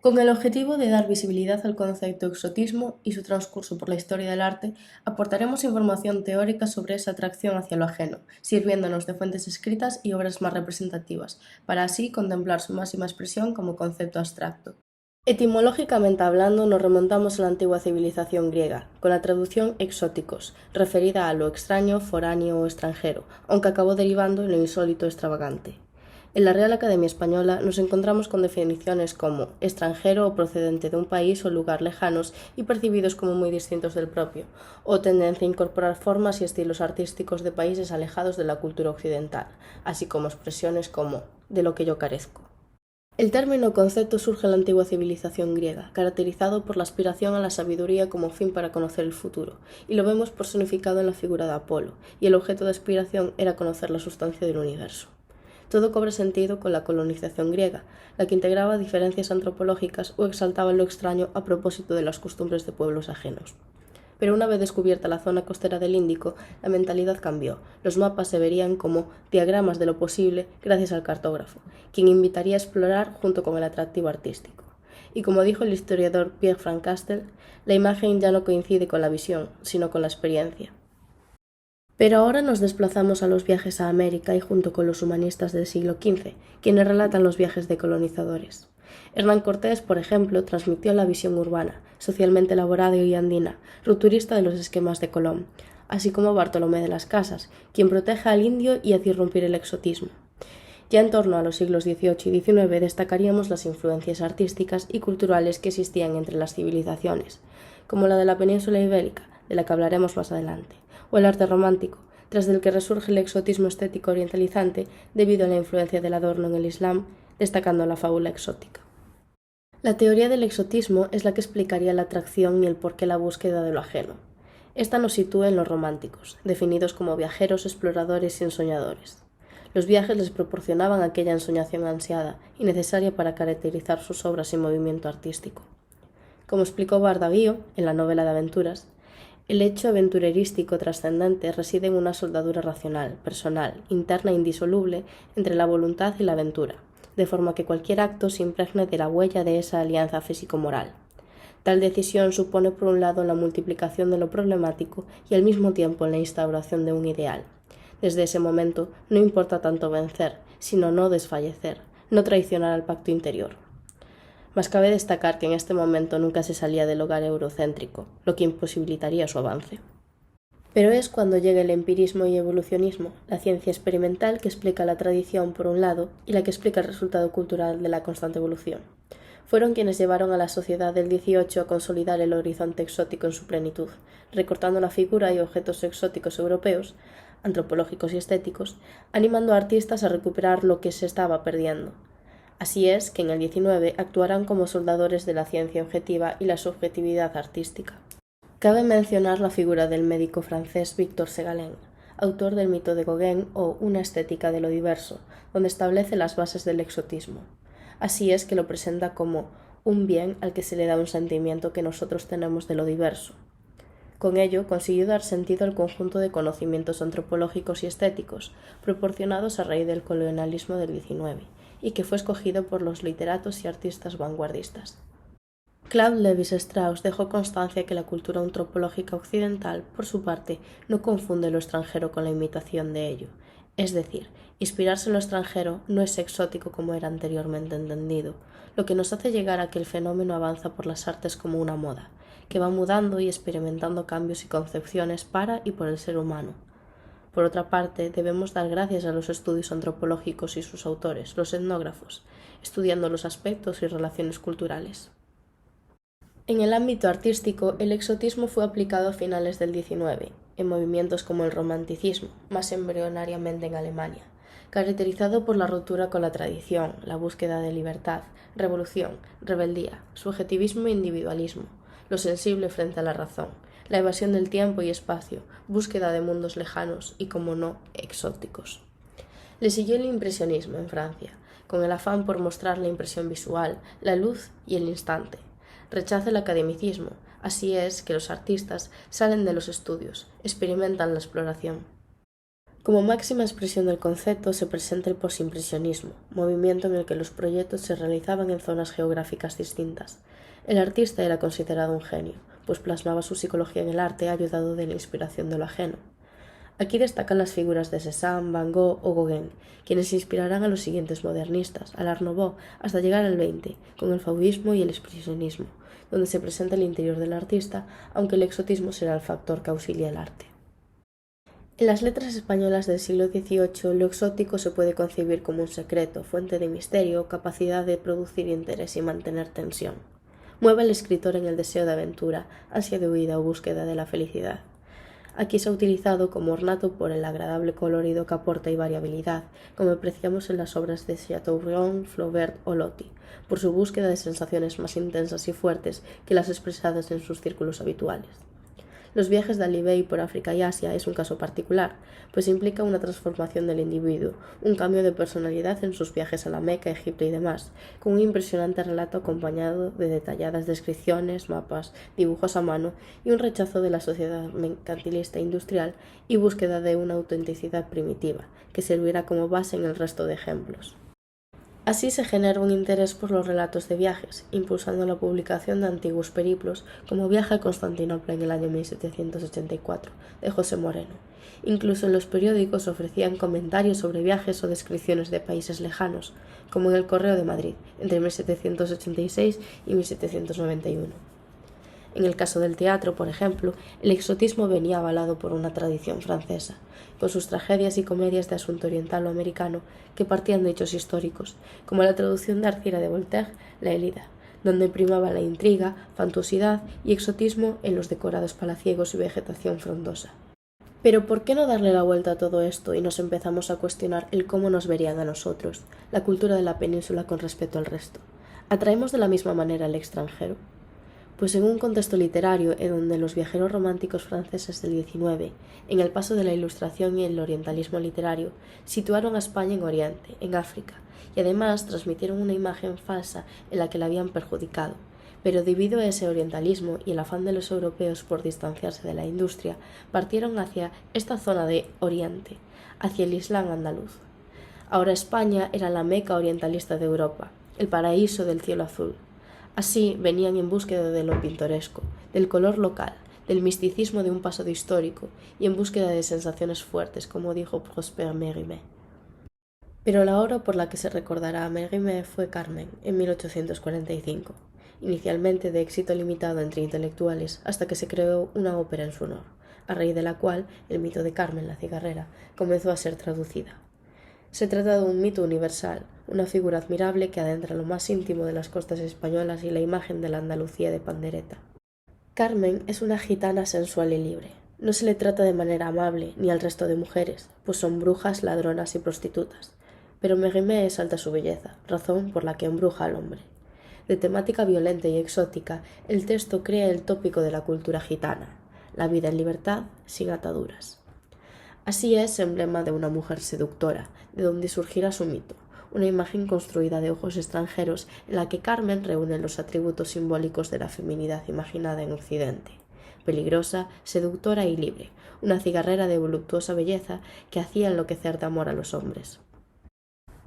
Con el objetivo de dar visibilidad al concepto exotismo y su transcurso por la historia del arte, aportaremos información teórica sobre esa atracción hacia lo ajeno, sirviéndonos de fuentes escritas y obras más representativas, para así contemplar su máxima expresión como concepto abstracto. Etimológicamente hablando, nos remontamos a la antigua civilización griega, con la traducción exóticos, referida a lo extraño, foráneo o extranjero, aunque acabó derivando en lo insólito o extravagante. En la Real Academia Española nos encontramos con definiciones como extranjero o procedente de un país o lugar lejanos y percibidos como muy distintos del propio, o tendencia a incorporar formas y estilos artísticos de países alejados de la cultura occidental, así como expresiones como de lo que yo carezco. El término o concepto surge en la antigua civilización griega, caracterizado por la aspiración a la sabiduría como fin para conocer el futuro, y lo vemos personificado en la figura de Apolo, y el objeto de aspiración era conocer la sustancia del universo. Todo cobra sentido con la colonización griega, la que integraba diferencias antropológicas o exaltaba lo extraño a propósito de las costumbres de pueblos ajenos. Pero una vez descubierta la zona costera del Índico, la mentalidad cambió. Los mapas se verían como diagramas de lo posible gracias al cartógrafo, quien invitaría a explorar junto con el atractivo artístico. Y como dijo el historiador Pierre-Franck Castel, la imagen ya no coincide con la visión, sino con la experiencia. Pero ahora nos desplazamos a los viajes a América y junto con los humanistas del siglo XV, quienes relatan los viajes de colonizadores. Hernán Cortés, por ejemplo, transmitió la visión urbana, socialmente elaborada y andina, rupturista de los esquemas de Colón, así como Bartolomé de las Casas, quien protege al indio y hace irrumpir el exotismo. Ya en torno a los siglos XVIII y XIX destacaríamos las influencias artísticas y culturales que existían entre las civilizaciones, como la de la península ibérica, de la que hablaremos más adelante, o el arte romántico, tras del que resurge el exotismo estético orientalizante debido a la influencia del adorno en el Islam, destacando la fábula exótica. La teoría del exotismo es la que explicaría la atracción y el porqué la búsqueda de lo ajeno. Esta nos sitúa en los románticos, definidos como viajeros, exploradores y ensoñadores. Los viajes les proporcionaban aquella ensoñación ansiada y necesaria para caracterizar sus obras y movimiento artístico. Como explicó Bardavío en la novela de aventuras, el hecho aventurerístico trascendente reside en una soldadura racional, personal, interna e indisoluble entre la voluntad y la aventura, de forma que cualquier acto se impregne de la huella de esa alianza físico-moral. Tal decisión supone por un lado la multiplicación de lo problemático y al mismo tiempo la instauración de un ideal. Desde ese momento no importa tanto vencer, sino no desfallecer, no traicionar al pacto interior. Mas cabe destacar que en este momento nunca se salía del hogar eurocéntrico, lo que imposibilitaría su avance. Pero es cuando llega el empirismo y evolucionismo, la ciencia experimental que explica la tradición por un lado y la que explica el resultado cultural de la constante evolución. Fueron quienes llevaron a la sociedad del XVIII a consolidar el horizonte exótico en su plenitud, recortando la figura y objetos exóticos europeos, antropológicos y estéticos, animando a artistas a recuperar lo que se estaba perdiendo. Así es que en el XIX actuarán como soldadores de la ciencia objetiva y la subjetividad artística. Cabe mencionar la figura del médico francés Victor Segalen, autor del mito de Gauguin o Una estética de lo diverso, donde establece las bases del exotismo. Así es que lo presenta como un bien al que se le da un sentimiento que nosotros tenemos de lo diverso. Con ello consiguió dar sentido al conjunto de conocimientos antropológicos y estéticos proporcionados a raíz del colonialismo del XIX y que fue escogido por los literatos y artistas vanguardistas. Claude Lévi-Strauss dejó constancia que la cultura antropológica occidental, por su parte, no confunde lo extranjero con la imitación de ello. Es decir, inspirarse en lo extranjero no es exótico como era anteriormente entendido, lo que nos hace llegar a que el fenómeno avanza por las artes como una moda, que va mudando y experimentando cambios y concepciones para y por el ser humano. Por otra parte, debemos dar gracias a los estudios antropológicos y sus autores, los etnógrafos, estudiando los aspectos y relaciones culturales. En el ámbito artístico, el exotismo fue aplicado a finales del XIX, en movimientos como el romanticismo, más embrionariamente en Alemania, caracterizado por la ruptura con la tradición, la búsqueda de libertad, revolución, rebeldía, subjetivismo e individualismo, lo sensible frente a la razón, la evasión del tiempo y espacio, búsqueda de mundos lejanos y, como no, exóticos. Le siguió el impresionismo en Francia, con el afán por mostrar la impresión visual, la luz y el instante. Rechaza el academicismo, así es que los artistas salen de los estudios, experimentan la exploración. Como máxima expresión del concepto se presenta el posimpresionismo, movimiento en el que los proyectos se realizaban en zonas geográficas distintas. El artista era considerado un genio, pues plasmaba su psicología en el arte ayudado de la inspiración de lo ajeno. Aquí destacan las figuras de Cézanne, Van Gogh o Gauguin, quienes inspirarán a los siguientes modernistas, al Art Nouveau, hasta llegar al XX, con el fauvismo y el expresionismo, donde se presenta el interior del artista, aunque el exotismo será el factor que auxilia el arte. En las letras españolas del siglo XVIII, lo exótico se puede concebir como un secreto, fuente de misterio, capacidad de producir interés y mantener tensión. Mueve al escritor en el deseo de aventura, ansia de huida o búsqueda de la felicidad. Aquí se ha utilizado como ornato por el agradable colorido que aporta y variabilidad, como apreciamos en las obras de Chateaubriand, Flaubert o Loti, por su búsqueda de sensaciones más intensas y fuertes que las expresadas en sus círculos habituales. Los viajes de Alibey por África y Asia es un caso particular, pues implica una transformación del individuo, un cambio de personalidad en sus viajes a la Meca, Egipto y demás, con un impresionante relato acompañado de detalladas descripciones, mapas, dibujos a mano y un rechazo de la sociedad mercantilista e industrial y búsqueda de una autenticidad primitiva, que servirá como base en el resto de ejemplos. Así se genera un interés por los relatos de viajes, impulsando la publicación de antiguos periplos como Viaje a Constantinopla en el año 1784, de José Moreno. Incluso en los periódicos ofrecían comentarios sobre viajes o descripciones de países lejanos, como en el Correo de Madrid, entre 1786 y 1791. En el caso del teatro, por ejemplo, el exotismo venía avalado por una tradición francesa, con sus tragedias y comedias de asunto oriental o americano que partían de hechos históricos, como la traducción de Arcira de Voltaire, La Élida, donde primaba la intriga, fantosidad y exotismo en los decorados palaciegos y vegetación frondosa. Pero ¿por qué no darle la vuelta a todo esto y nos empezamos a cuestionar el cómo nos verían a nosotros, la cultura de la península con respecto al resto? ¿Atraemos de la misma manera al extranjero? Pues en un contexto literario en donde los viajeros románticos franceses del XIX, en el paso de la Ilustración y el orientalismo literario, situaron a España en Oriente, en África, y además transmitieron una imagen falsa en la que la habían perjudicado. Pero debido a ese orientalismo y el afán de los europeos por distanciarse de la industria, partieron hacia esta zona de Oriente, hacia el Islam andaluz. Ahora España era la Meca orientalista de Europa, el paraíso del cielo azul. Así venían en búsqueda de lo pintoresco, del color local, del misticismo de un pasado histórico y en búsqueda de sensaciones fuertes, como dijo Prosper Mérimée. Pero la obra por la que se recordará a Mérimée fue Carmen, en 1845, inicialmente de éxito limitado entre intelectuales hasta que se creó una ópera en su honor, a raíz de la cual el mito de Carmen la cigarrera comenzó a ser traducida. Se trata de un mito universal, una figura admirable que adentra lo más íntimo de las costas españolas y la imagen de la Andalucía de pandereta. Carmen es una gitana sensual y libre. No se le trata de manera amable ni al resto de mujeres, pues son brujas, ladronas y prostitutas. Pero Mérimée exalta su belleza, razón por la que embruja al hombre. De temática violenta y exótica, el texto crea el tópico de la cultura gitana, la vida en libertad, sin ataduras. Así es emblema de una mujer seductora, de donde surgirá su mito, una imagen construida de ojos extranjeros en la que Carmen reúne los atributos simbólicos de la feminidad imaginada en Occidente. Peligrosa, seductora y libre, una cigarrera de voluptuosa belleza que hacía enloquecer de amor a los hombres.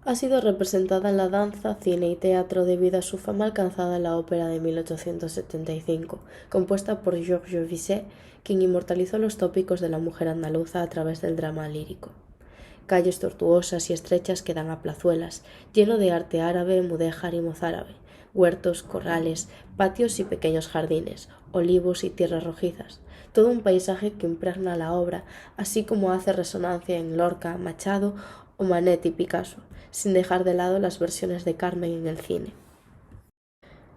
Ha sido representada en la danza, cine y teatro debido a su fama alcanzada en la ópera de 1875, compuesta por Georges Bizet, quien inmortalizó los tópicos de la mujer andaluza a través del drama lírico. Calles tortuosas y estrechas que dan a plazuelas, lleno de arte árabe, mudéjar y mozárabe, huertos, corrales, patios y pequeños jardines, olivos y tierras rojizas, todo un paisaje que impregna la obra, así como hace resonancia en Lorca, Machado o Manet y Picasso, sin dejar de lado las versiones de Carmen en el cine.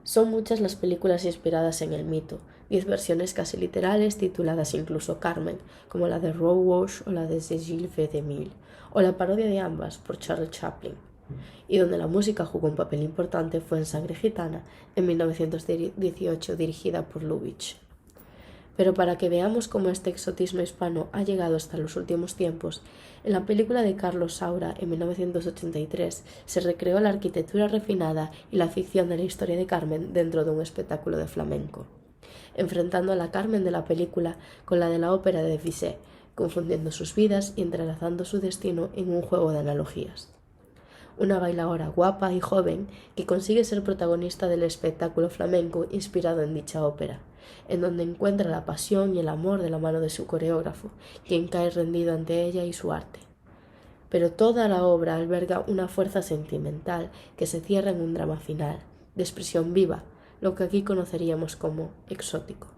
Son muchas las películas inspiradas en el mito, 10 versiones casi literales tituladas incluso Carmen, como la de Rowe Walsh o la de Cécile V. o la parodia de ambas por Charles Chaplin, y donde la música jugó un papel importante fue en Sangre Gitana, en 1918 dirigida por Lubitsch. Pero para que veamos cómo este exotismo hispano ha llegado hasta los últimos tiempos, en la película de Carlos Saura en 1983 se recreó la arquitectura refinada y la ficción de la historia de Carmen dentro de un espectáculo de flamenco, enfrentando a la Carmen de la película con la de la ópera de Bizet, confundiendo sus vidas y entrelazando su destino en un juego de analogías. Una bailadora guapa y joven que consigue ser protagonista del espectáculo flamenco inspirado en dicha ópera, en donde encuentra la pasión y el amor de la mano de su coreógrafo, quien cae rendido ante ella y su arte. Pero toda la obra alberga una fuerza sentimental que se cierra en un drama final, de expresión viva, lo que aquí conoceríamos como exótico.